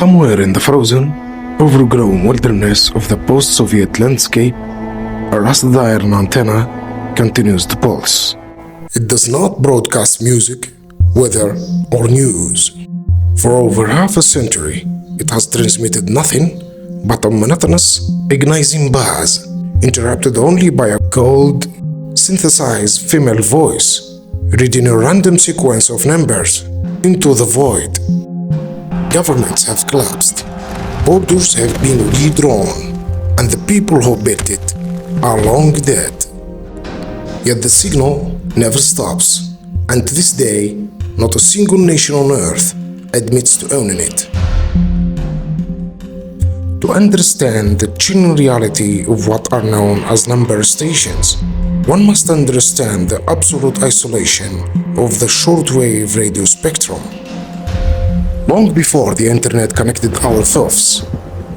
Somewhere in the frozen, overgrown wilderness of the post-Soviet landscape, a rusted iron antenna continues to pulse. It does not broadcast music, weather, or news. For over half a century, it has transmitted nothing but a monotonous, agonizing buzz, interrupted only by a cold, synthesized female voice, reading a random sequence of numbers into the void. Governments have collapsed, borders have been redrawn, and the people who built it are long dead. Yet the signal never stops, and to this day, not a single nation on earth admits to owning it. To understand the chilling reality of what are known as number stations, one must understand the absolute isolation of the shortwave radio spectrum. Long before the internet connected our thoughts,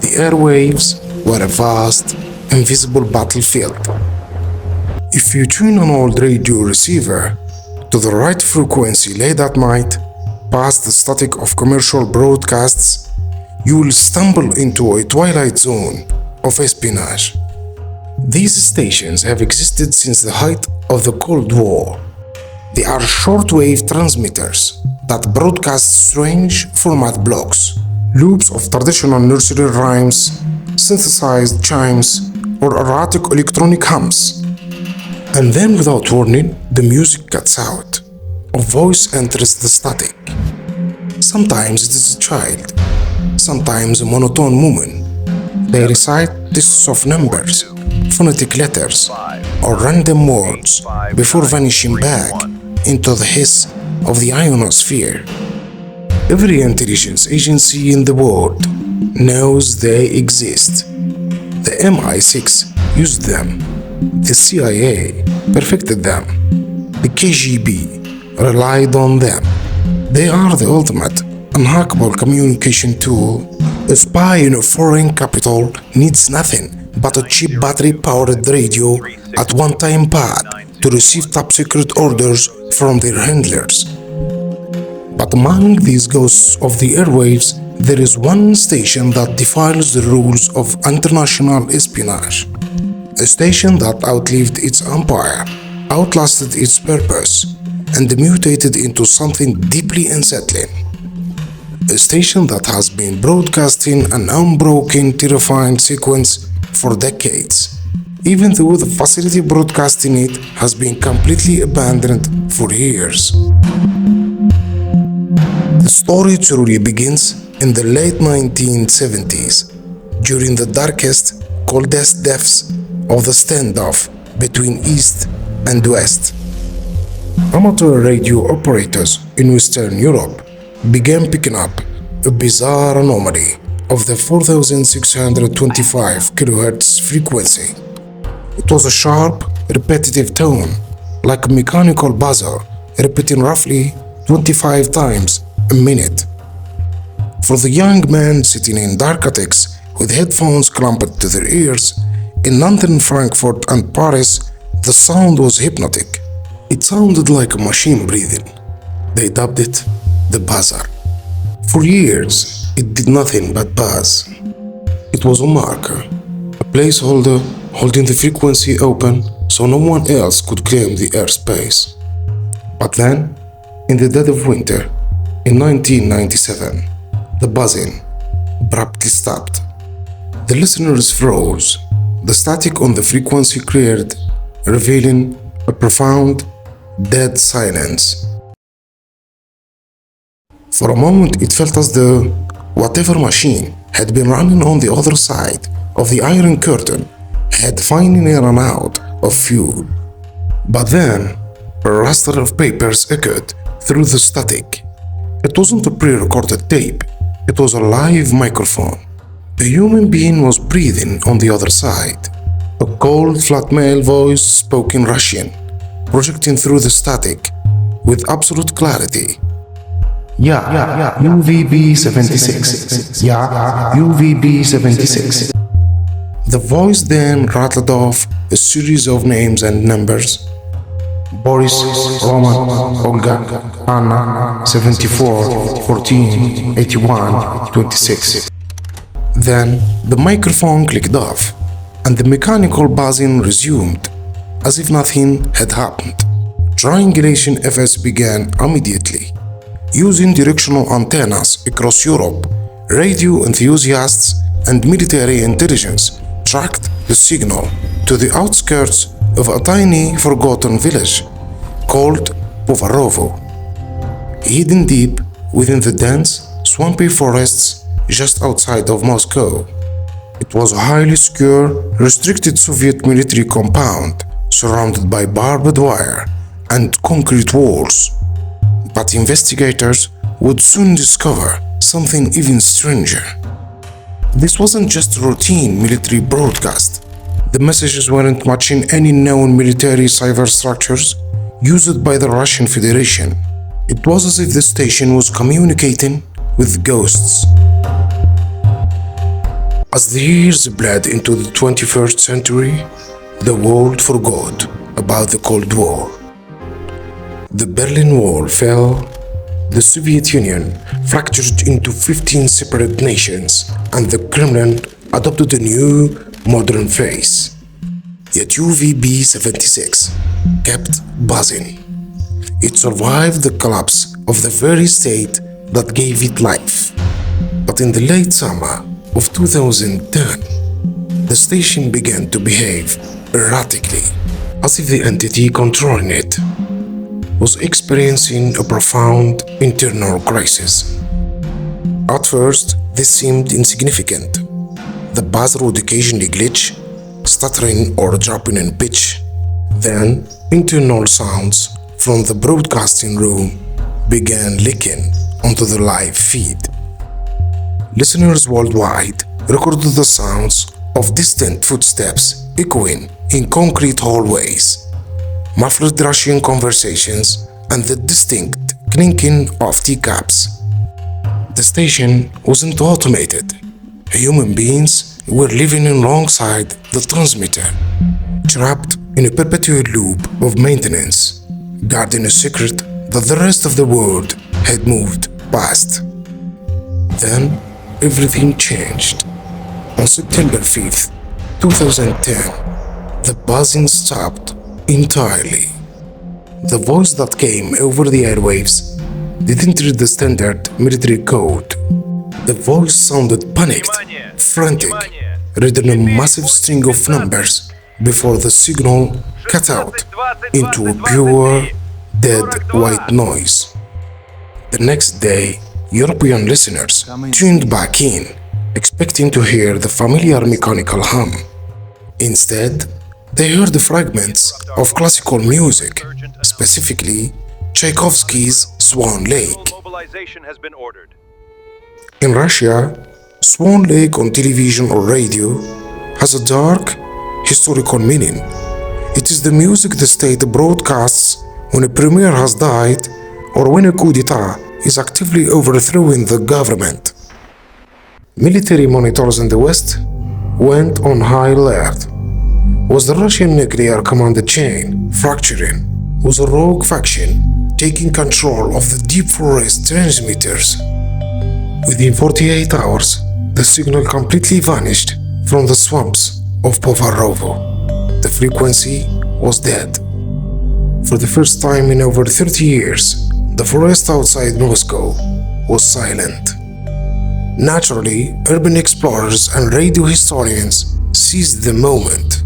the airwaves were a vast, invisible battlefield. If you tune an old radio receiver to the right frequency late at night, past the static of commercial broadcasts, you will stumble into a twilight zone of espionage. These stations have existed since the height of the Cold War. They are shortwave transmitters that broadcast strange format blocks, loops of traditional nursery rhymes, synthesized chimes, or erratic electronic hums. And then, without warning, the music cuts out. A voice enters the static. Sometimes it is a child, sometimes a monotone woman. They recite lists of numbers, phonetic letters, or random words before vanishing back into the hiss of the ionosphere. Every intelligence agency in the world knows they exist. The MI6 used them. The CIA perfected them. The KGB relied on them. They are the ultimate, unhackable communication tool. A spy in a foreign capital needs nothing but a cheap battery-powered radio at one-time pad to receive top-secret orders from their handlers. But among these ghosts of the airwaves, there is one station that defies the rules of international espionage. A station that outlived its empire, outlasted its purpose, and mutated into something deeply unsettling. A station that has been broadcasting an unbroken, terrifying sequence for decades, even though the facility broadcasting it has been completely abandoned for years. The story truly begins in the late 1970s, during the darkest, coldest depths of the standoff between East and West. Amateur radio operators in Western Europe began picking up a bizarre anomaly of the 4625 kHz frequency. It was a sharp, repetitive tone, like a mechanical buzzer, repeating roughly 25 times a minute. For the young men sitting in dark attics with headphones clamped to their ears, in London, Frankfurt, and Paris, the sound was hypnotic. It sounded like a machine breathing. They dubbed it the buzzer. For years, it did nothing but buzz. It was a marker, a placeholder holding the frequency open so no one else could claim the airspace. But then, in the dead of winter, in 1997, the buzzing abruptly stopped. The listeners froze. The static on the frequency cleared, revealing a profound, dead silence. For a moment, it felt as though whatever machine had been running on the other side of the iron curtain had finally run out of fuel. But then, a raster of papers echoed through the static. It wasn't a pre-recorded tape, it was a live microphone. A human being was breathing on the other side. A cold, flat male voice spoke in Russian, projecting through the static with absolute clarity. Yeah, UVB 76. Yeah, UVB 76. The voice then rattled off a series of names and numbers. Boris, Roman, Olga, Anna, 74, 14, 81, 26. Then the microphone clicked off, and the mechanical buzzing resumed, as if nothing had happened. Triangulation efforts began immediately. Using directional antennas across Europe, radio enthusiasts and military intelligence tracked the signal to the outskirts of a tiny forgotten village called Povarovo, hidden deep within the dense, swampy forests just outside of Moscow. It was a highly secure, restricted Soviet military compound surrounded by barbed wire and concrete walls. But investigators would soon discover something even stranger. This wasn't just a routine military broadcast. The messages weren't matching any known military cyber structures used by the Russian Federation. It was as if the station was communicating with ghosts. As the years bled into the 21st century, the world forgot about the Cold War. The Berlin Wall fell, the Soviet Union fractured into 15 separate nations, and the Kremlin adopted a new, modern face. Yet UVB-76 kept buzzing. It survived the collapse of the very state that gave it life. But in the late summer of 2010, the station began to behave erratically, as if the entity controlling it was experiencing a profound internal crisis. At first, this seemed insignificant. The buzz would occasionally glitch, stuttering or dropping in pitch. Then, internal sounds from the broadcasting room began leaking onto the live feed. Listeners worldwide recorded the sounds of distant footsteps echoing in concrete hallways, muffled Russian conversations, and the distinct clinking of teacups. The station wasn't automated. Human beings were living alongside the transmitter, trapped in a perpetual loop of maintenance, guarding a secret that the rest of the world had moved past. Then, everything changed. On September 5th, 2010, the buzzing stopped entirely. The voice that came over the airwaves didn't read the standard military code. The voice sounded panicked, frantic, reading a massive string of numbers before the signal cut out into a pure, dead white noise. The next day, European listeners tuned back in, expecting to hear the familiar mechanical hum. Instead, they heard the fragments of classical music, specifically Tchaikovsky's Swan Lake. In Russia, Swan Lake on television or radio has a dark, historical meaning. It is the music the state broadcasts when a premier has died or when a coup d'etat is actively overthrowing the government. Military monitors in the West went on high alert. Was the Russian nuclear command chain fracturing? Was a rogue faction taking control of the deep forest transmitters? Within 48 hours, the signal completely vanished from the swamps of Povarovo. The frequency was dead. For the first time in over 30 years, the forest outside Moscow was silent. Naturally, urban explorers and radio historians seized the moment.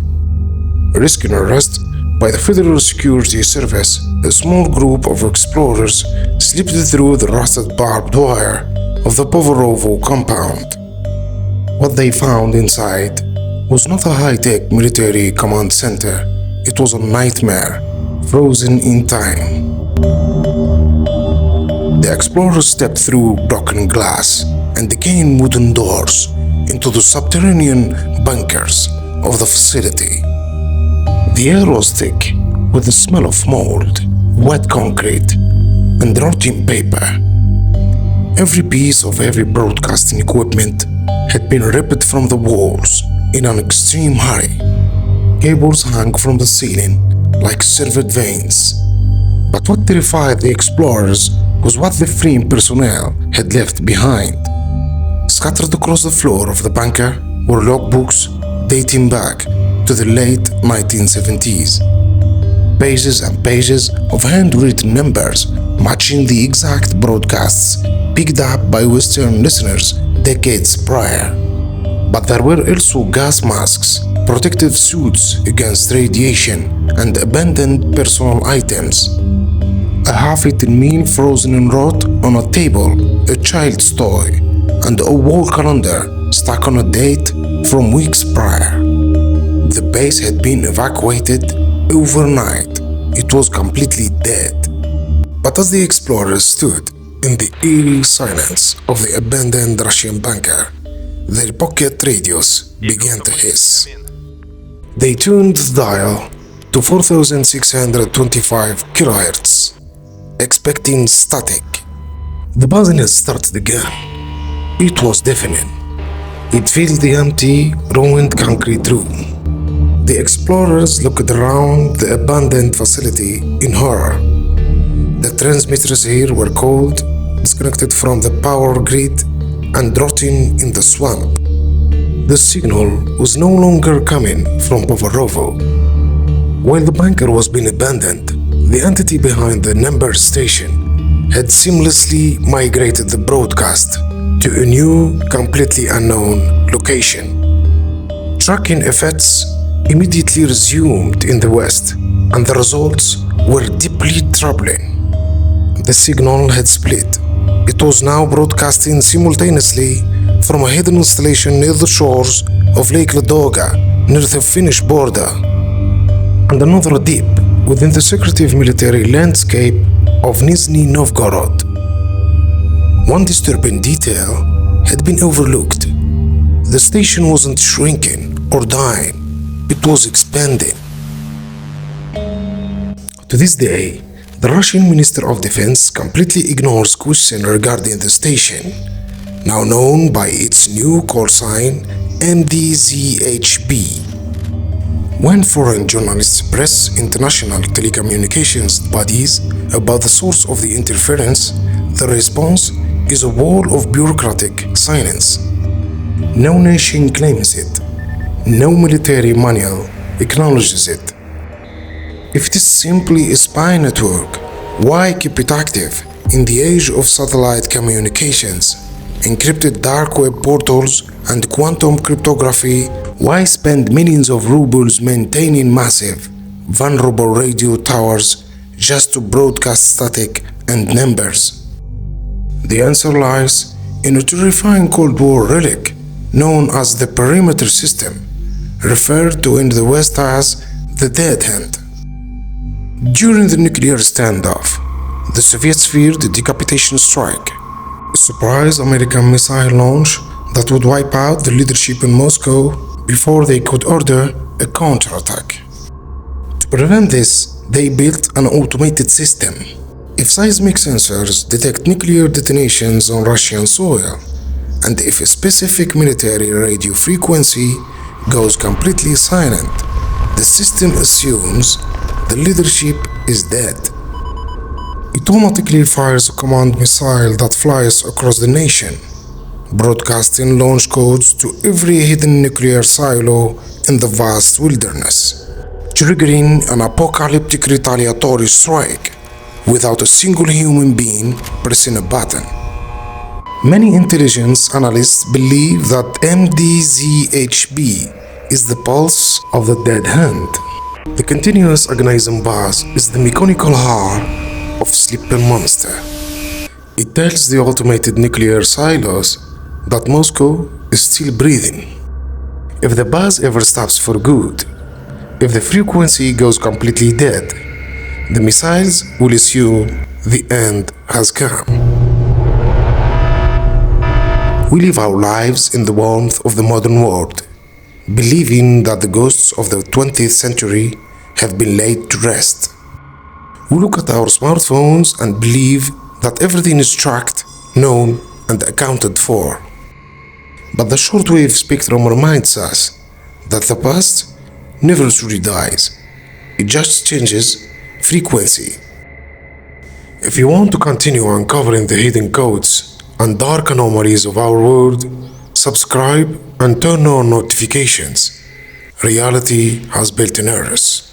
Risking arrest by the Federal Security Service, a small group of explorers slipped through the rusted barbed wire of the Povarovo compound. What they found inside was not a high-tech military command center. It was a nightmare, frozen in time. The explorers stepped through broken glass and decaying wooden doors into the subterranean bunkers of the facility. The air was thick with the smell of mold, wet concrete, and rotting paper. Every piece of heavy broadcasting equipment had been ripped from the walls in an extreme hurry. Cables hung from the ceiling like severed veins. But what terrified the explorers was what the freeing personnel had left behind. Scattered across the floor of the bunker were logbooks dating back to the late 1970s. Pages and pages of handwritten numbers matching the exact broadcasts picked up by Western listeners decades prior. But there were also gas masks, protective suits against radiation, and abandoned personal items. A half-eaten meal frozen in rot on a table, a child's toy, and a wall calendar stuck on a date from weeks prior. The base had been evacuated overnight. It was completely dead. But as the explorers stood in the eerie silence of the abandoned Russian bunker, their pocket radios began to hiss. They tuned the dial to 4625 kHz, expecting static. The buzzing had started again. It was deafening. It filled the empty, ruined concrete room. The explorers looked around the abandoned facility in horror. The transmitters here were cold, disconnected from the power grid, and rotting in the swamp. The signal was no longer coming from Povarovo. While the bunker was being abandoned, the entity behind the number station had seamlessly migrated the broadcast to a new, completely unknown location. Tracking efforts immediately resumed in the west, and the results were deeply troubling. The signal had split. It was now broadcasting simultaneously from a hidden installation near the shores of Lake Ladoga, near the Finnish border, and another deep within the secretive military landscape of Nizhny Novgorod. One disturbing detail had been overlooked. The station wasn't shrinking or dying, it was expanding. To this day, the Russian Minister of Defense completely ignores questions regarding the station, now known by its new call sign MDZhB. When foreign journalists press international telecommunications bodies about the source of the interference, the response is a wall of bureaucratic silence. No nation claims it. No military manual acknowledges it. If it is simply a spy network, why keep it active in the age of satellite communications, encrypted dark web portals, and quantum cryptography? Why spend millions of rubles maintaining massive, vulnerable radio towers just to broadcast static and numbers? The answer lies in a terrifying Cold War relic known as the Perimetr system, referred to in the West as the Dead Hand. During the nuclear standoff, the Soviets feared a decapitation strike, a surprise American missile launch that would wipe out the leadership in Moscow before they could order a counterattack. To prevent this, they built an automated system. If seismic sensors detect nuclear detonations on Russian soil, and if a specific military radio frequency goes completely silent, the system assumes the leadership is dead. It automatically fires a command missile that flies across the nation, broadcasting launch codes to every hidden nuclear silo in the vast wilderness, triggering an apocalyptic retaliatory strike without a single human being pressing a button. Many intelligence analysts believe that MDZhB is the pulse of the dead hand. The continuous agonizing buzz is the mechanical heart of sleeping monster. It tells the automated nuclear silos that Moscow is still breathing. If the buzz ever stops for good, if the frequency goes completely dead, the missiles will assume the end has come. We live our lives in the warmth of the modern world, believing that the ghosts of the 20th century have been laid to rest. We look at our smartphones and believe that everything is tracked, known, and accounted for. But the shortwave spectrum reminds us that the past never truly dies. It just changes frequency. If you want to continue uncovering the hidden codes and dark anomalies of our world, subscribe and turn on notifications. Reality has built in Earth.